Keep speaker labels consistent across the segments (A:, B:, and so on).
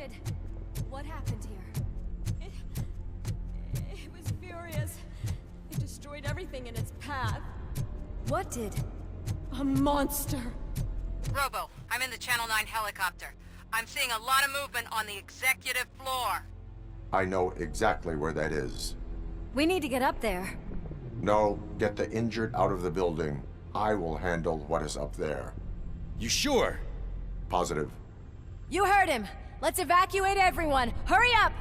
A: did. What happened here?
B: It was furious. It destroyed everything in its path.
A: What did?
B: A monster.
C: Robo, I'm in the Channel 9 helicopter. I'm seeing a lot of movement on the executive floor.
D: I know exactly where that is.
A: We need to get up there.
D: No, get the injured out of the building. I will handle what is up there.
E: You sure?
D: Positive.
A: You heard him. Let's evacuate everyone. Hurry up!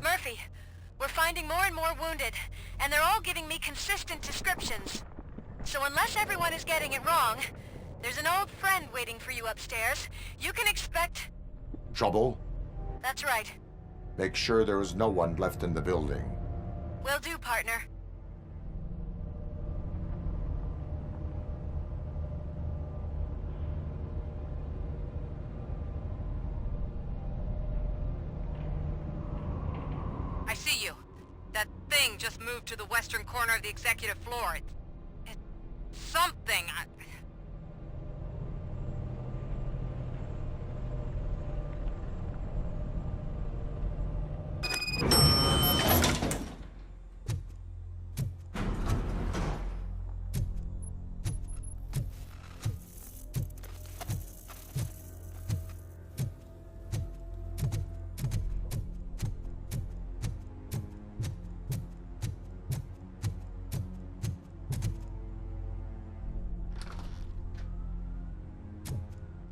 C: Murphy, we're finding more and more wounded, and they're all giving me consistent descriptions. So unless everyone is getting it wrong, there's an old friend waiting for you upstairs. You can expect...
D: Trouble?
C: That's right.
D: Make sure there is no one left in the building.
C: Will do, partner. I see you. That thing just moved to the western corner of the executive floor. It's something.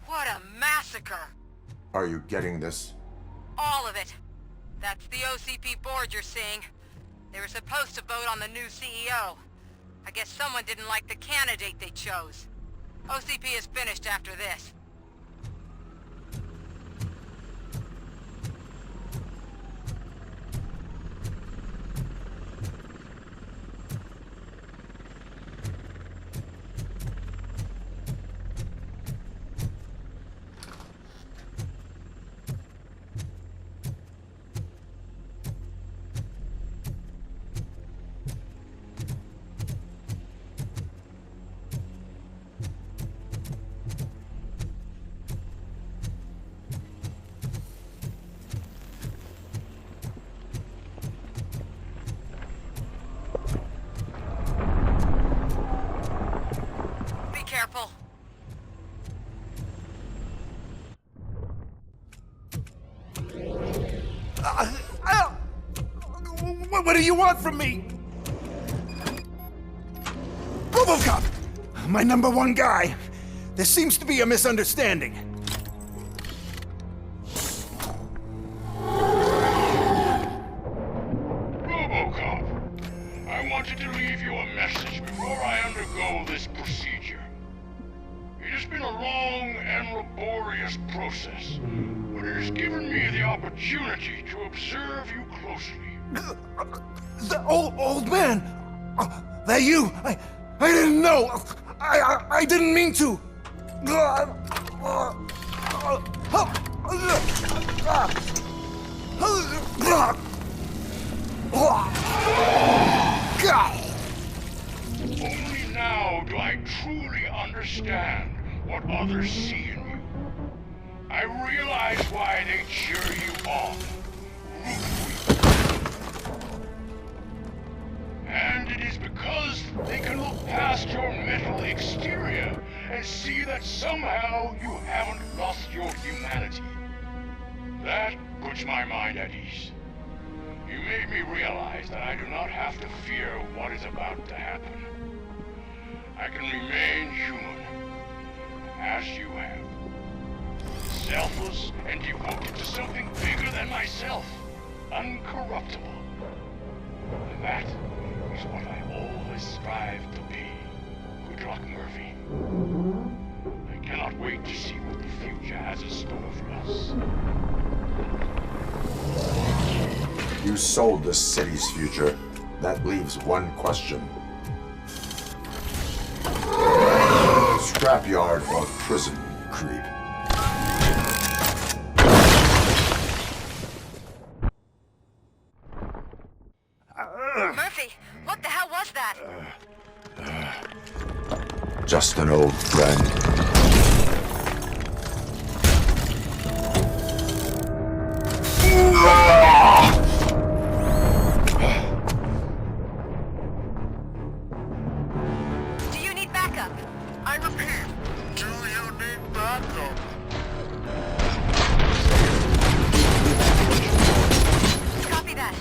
C: What a massacre!
D: Are you getting this?
C: All of it. That's the OCP board you're seeing. They were supposed to vote on the new CEO. I guess someone didn't like the candidate they chose. OCP is finished after this. Careful.
E: What do you want from me? Robocop! My #1 guy. There seems to be a misunderstanding.
F: Robocop, I wanted to leave you a message before I undergo this procedure. It has been a long and laborious process, but it has given me the opportunity to observe you closely.
E: The old man! That you! I didn't know! I didn't mean to!
F: Only now do I truly understand what others see in you. I realize why they cheer you on, root for you. And it is because they can look past your metal exterior and see that somehow you haven't lost your humanity. That puts my mind at ease. You made me realize that I do not have to fear what is about to happen. I can remain human, as you have. Selfless and devoted to something bigger than myself. Uncorruptible. And that is what I always strive to be. Good luck, Murphy. I cannot wait to see what the future has in store for us.
D: You sold the city's future. That leaves one question. Scrapyard or prison, creep?
C: Murphy, what the hell was that?
D: Just an old friend.
C: Do you need backup? I repeat, do you need backup? Copy that.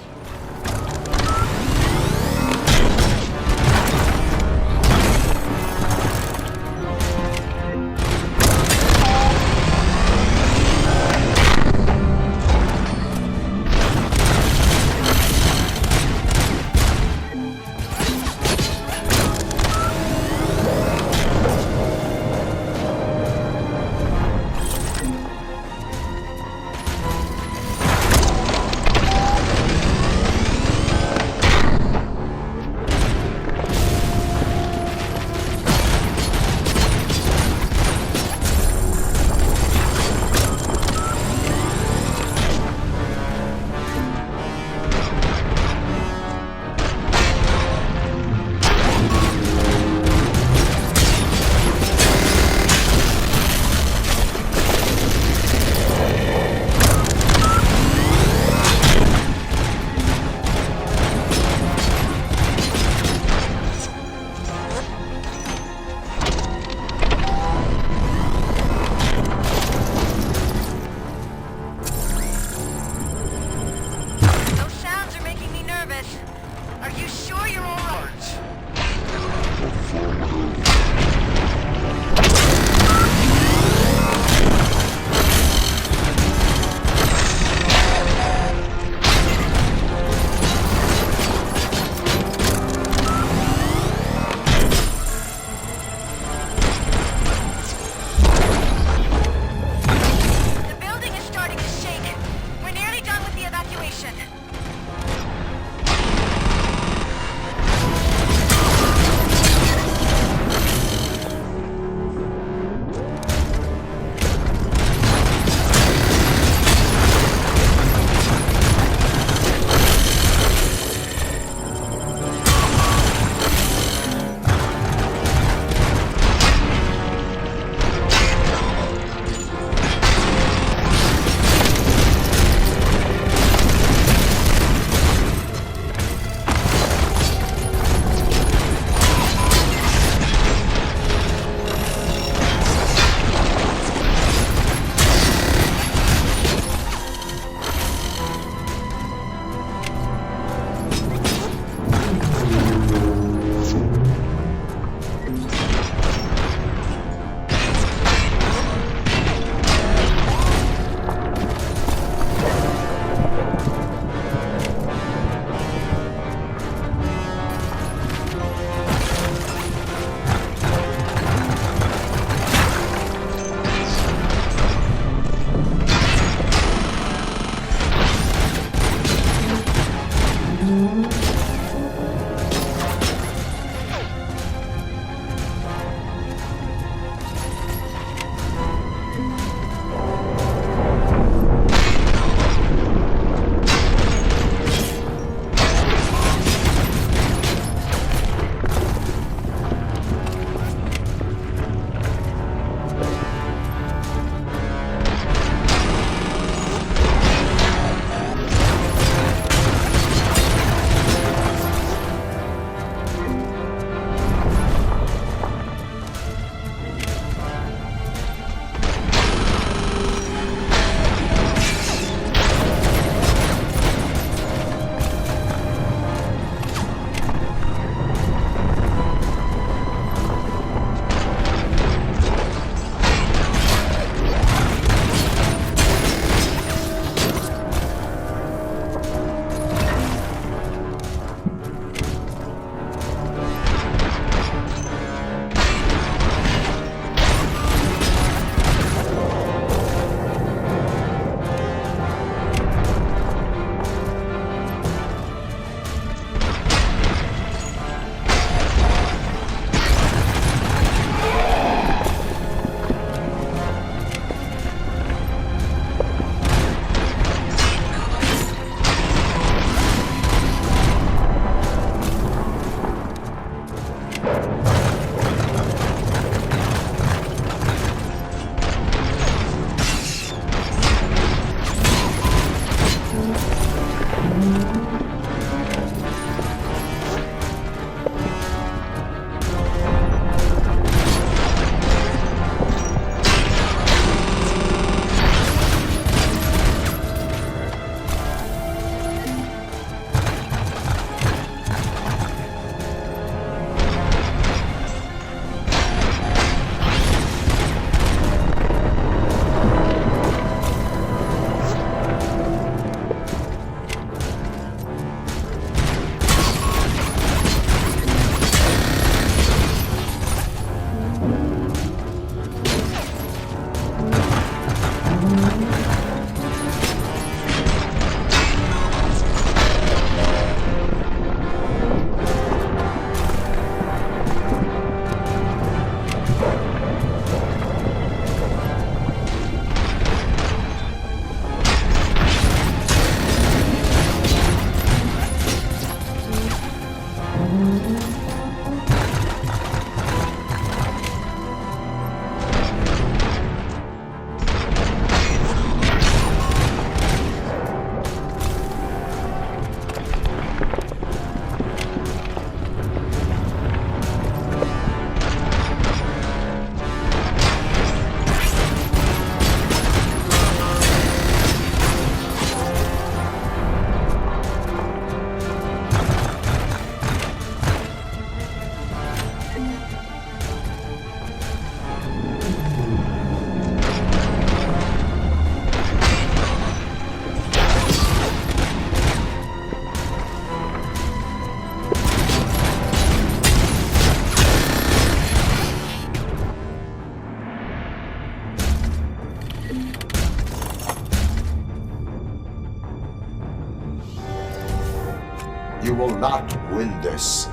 D: will not win this.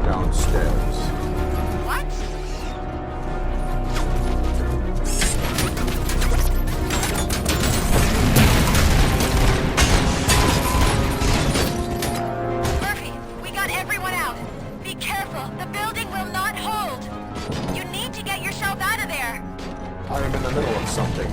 D: Downstairs.
C: What? Murphy, we got everyone out. Be careful. The building will not hold. You need to get yourself out of there.
D: I am in the middle of something.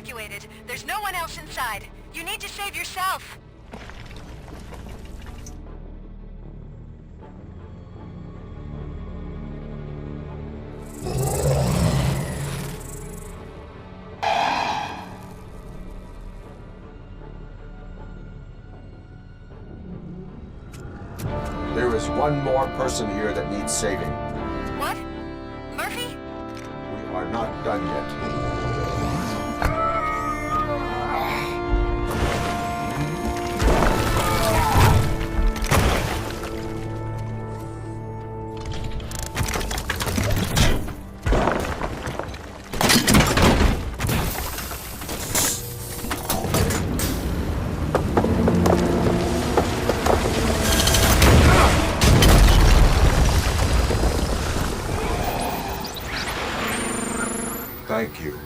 C: evacuated. There's no one else inside. You need to save yourself.
D: There is one more person here that needs saving.
C: What? Murphy?
D: We are not done yet. Thank you.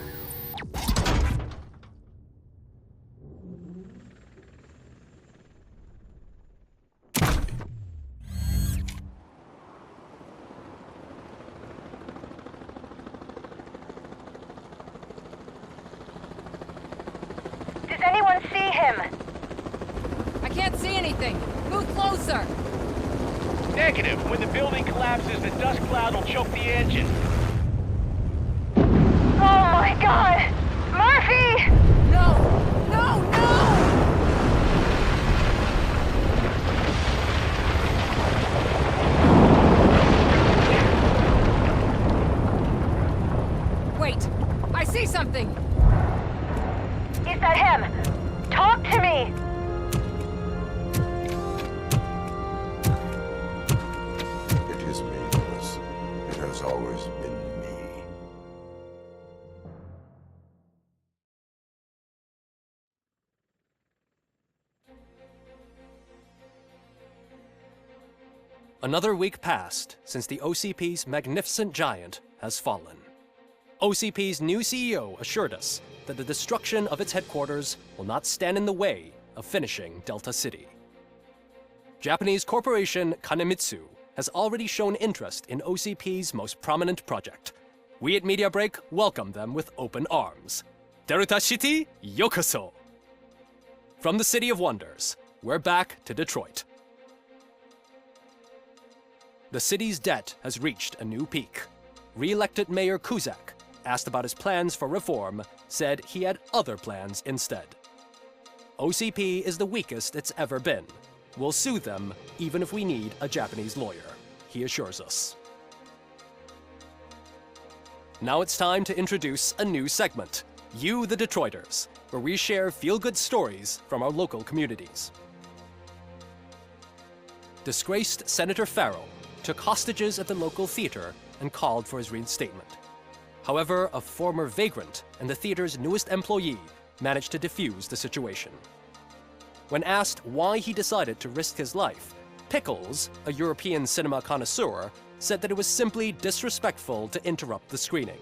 A: Does anyone see him?
B: I can't see anything. Move closer.
G: Negative. When the building collapses, the dust cloud will choke the engine.
A: Oh my god! Murphy!
B: No! No! No! Wait! I see something!
A: Is that him? Talk to me!
D: It is me, Lewis. It has always been me.
H: Another week passed since the OCP's magnificent giant has fallen. OCP's new CEO assured us that the destruction of its headquarters will not stand in the way of finishing Delta City. Japanese corporation Kanemitsu has already shown interest in OCP's most prominent project. We at Media Break welcome them with open arms. Derrotar City, yokoso! From the City of Wonders, we're back to Detroit. The city's debt has reached a new peak. Re-elected Mayor Kuzak, asked about his plans for reform, said he had other plans instead. OCP is the weakest it's ever been. We'll sue them even if we need a Japanese lawyer, he assures us. Now it's time to introduce a new segment, You the Detroiters, where we share feel-good stories from our local communities. Disgraced Senator Farrell took hostages at the local theater and called for his reinstatement. However, a former vagrant and the theater's newest employee managed to defuse the situation. When asked why he decided to risk his life, Pickles, a European cinema connoisseur, said that it was simply disrespectful to interrupt the screening.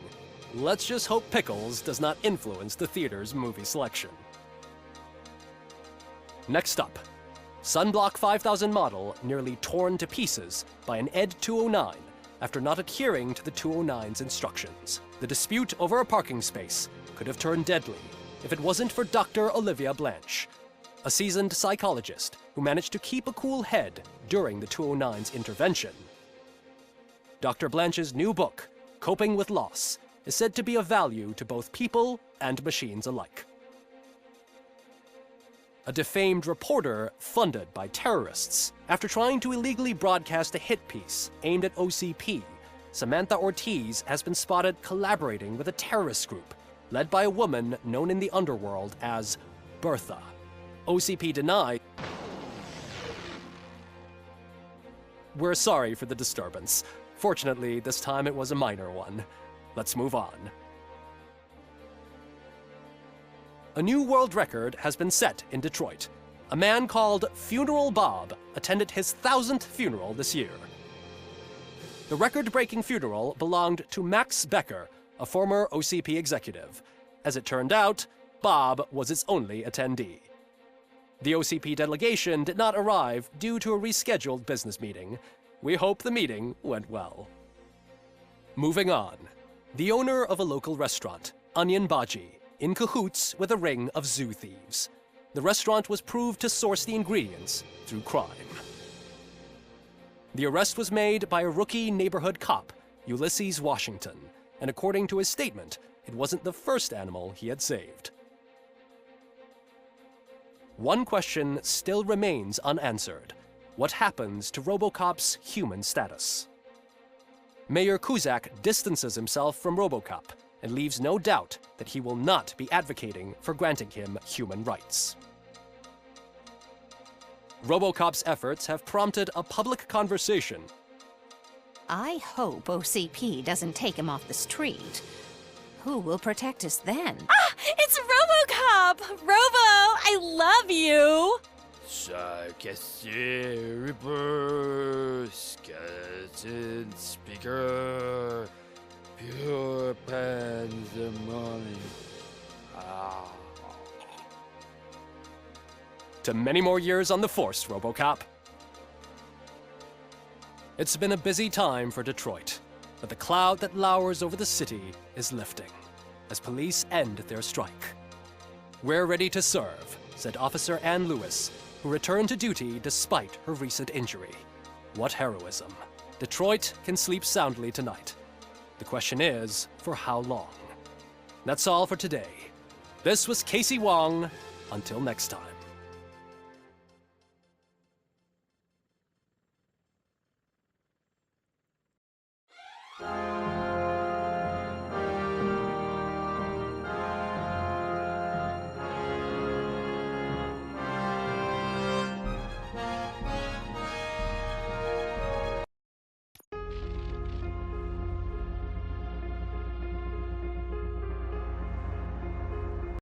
H: Let's just hope Pickles does not influence the theater's movie selection. Next up, Sunblock 5000 model nearly torn to pieces by an ED 209 after not adhering to the 209's instructions. The dispute over a parking space could have turned deadly if it wasn't for Dr. Olivia Blanche, a seasoned psychologist who managed to keep a cool head during the 209's intervention. Dr. Blanche's new book, Coping with Loss, is said to be of value to both people and machines alike. A defamed reporter funded by terrorists. After trying to illegally broadcast a hit piece aimed at OCP, Samantha Ortiz has been spotted collaborating with a terrorist group led by a woman known in the underworld as Bertha. OCP denied. We're sorry for the disturbance. Fortunately, this time it was a minor one. Let's move on. A new world record has been set in Detroit. A man called Funeral Bob attended his 1000th funeral this year. The record-breaking funeral belonged to Max Becker, a former OCP executive. As it turned out, Bob was its only attendee. The OCP delegation did not arrive due to a rescheduled business meeting. We hope the meeting went well. Moving on. The owner of a local restaurant, Onion Baji, in cahoots with a ring of zoo thieves. The restaurant was proved to source the ingredients through crime. The arrest was made by a rookie neighborhood cop, Ulysses Washington, and according to his statement, it wasn't the first animal he had saved. One question still remains unanswered. What happens to Robocop's human status? Mayor Cusack distances himself from Robocop and leaves no doubt that he will not be advocating for granting him human rights. Robocop's efforts have prompted a public conversation.
I: I hope OCP doesn't take him off the street. Who will protect us then?
B: Ah! It's Robocop! Robo, I love you!
J: Reverse, skeleton speaker, pure pandemonium.
H: To many more years on the force, Robocop. It's been a busy time for Detroit, but the cloud that lowers over the city is lifting as police end their strike. "We're ready to serve," said Officer Ann Lewis, who returned to duty despite her recent injury. What heroism. Detroit can sleep soundly tonight. The question is, for how long? That's all for today. This was Casey Wong. Until next time.